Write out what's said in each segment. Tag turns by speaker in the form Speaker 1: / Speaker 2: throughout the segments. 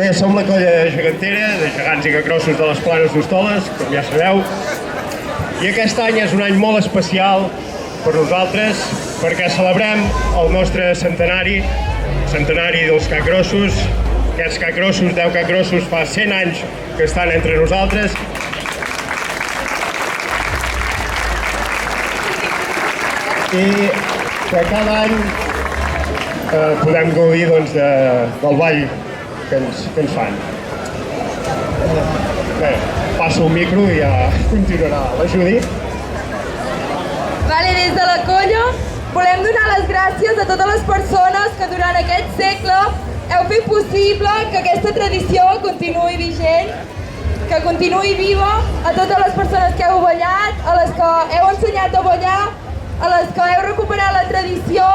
Speaker 1: Bé, som la colla gegantera de gegants i capgrossos de les Planes d'Hostoles, com ja sabeu. I aquest any és un any molt especial per nosaltres perquè celebrem el nostre centenari dels capgrossos. Aquests capgrossos, 10 capgrossos, fa 100 anys que estan entre nosaltres. I que cada any podem gaudir del ball que ens fan. Bé, passo el micro i ja continuarà la Judit.
Speaker 2: Vale, des de la colla volem donar les gràcies a totes les persones que durant aquest segle heu fet possible que aquesta tradició continuï vigent, que continuï viva, a totes les persones que heu ballat, a les que heu ensenyat a ballar, a les que heu recuperat la tradició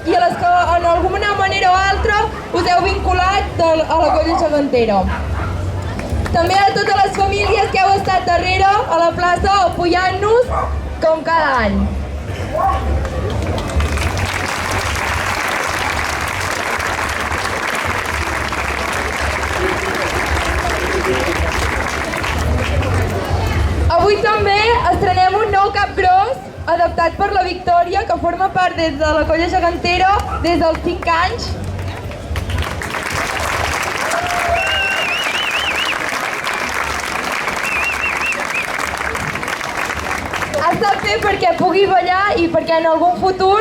Speaker 2: i a les que en alguna manera o altra us heu vinculat a la colla gegantera. També a totes les famílies que heu estat darrere a la plaça apoyant-nos com cada any. Avui també estrenem un nou capgros adaptat per la Victòria, que forma part des de la colla gegantera des dels 5 anys. Ha estat fet perquè pugui ballar i perquè en algun futur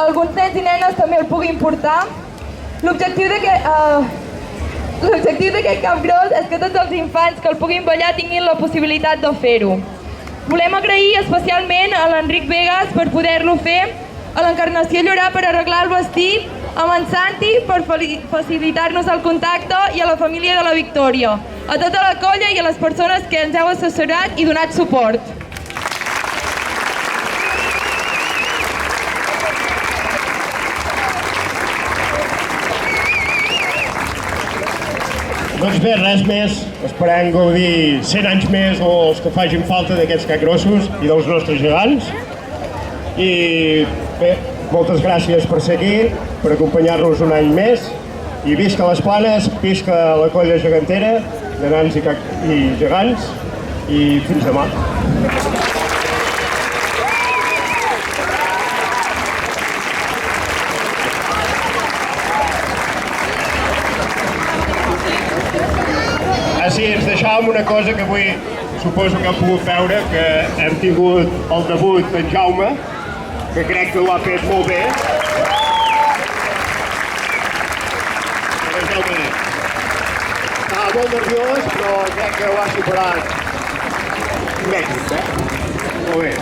Speaker 2: alguns nens i nenes també el puguin portar. L'objectiu d'aquest capgros és que tots els infants que el puguin ballar tinguin la possibilitat de fer-ho. Volem agrair especialment a l'Enric Vegas per poder-lo fer, a l'Encarnació Llorà per arreglar el vestit, a en Santi per facilitar-nos el contacte i a la família de la Victòria, a tota la colla i a les persones que ens heu assessorat i donat suport.
Speaker 1: Doncs bé, res més. Esperem gaudir 100 anys més o els que facin falta d'aquests capgrossos i dels nostres gegants. I bé, moltes gràcies per ser aquí, per acompanyar-nos un any més. I visca les Planes, visca la colla gegantera de nans i gegants. I fins demà. Sí, ens deixàvem una cosa que avui suposo que heu pogut veure, que hem tingut el debut d'en Jaume, que crec que ho ha fet molt bé. Jaume estava molt nerviós, però crec que ho ha superat amb èxit, Molt bé.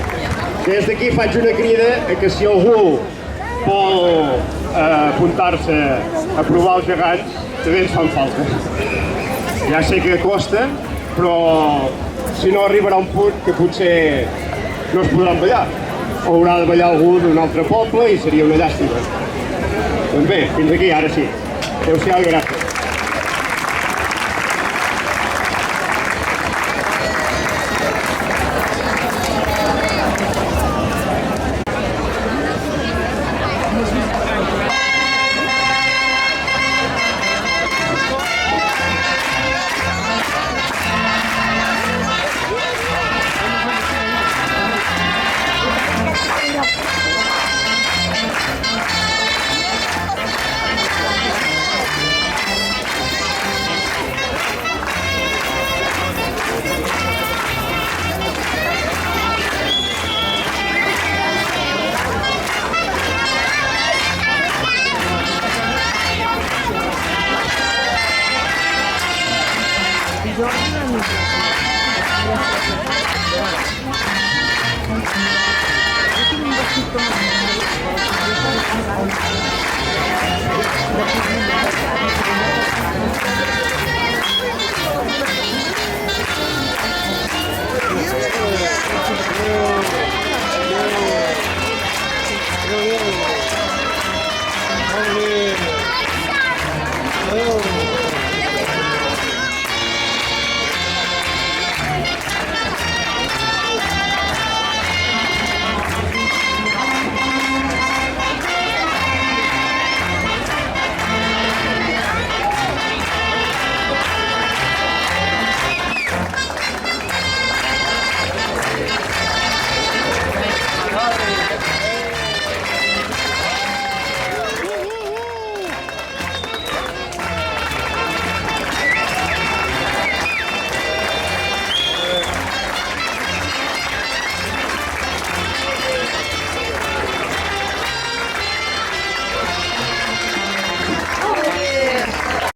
Speaker 1: Des d'aquí faig una crida a que si algú vol apuntar-se a provar els gegants, també ens fan falta. Ja sé que costa, però si no arribarà un punt que potser no es podran ballar. O haurà de ballar algú d'un altre poble i seria una llàstima. Doncs bé, fins aquí, ara sí. Adéu-siau i gràcies.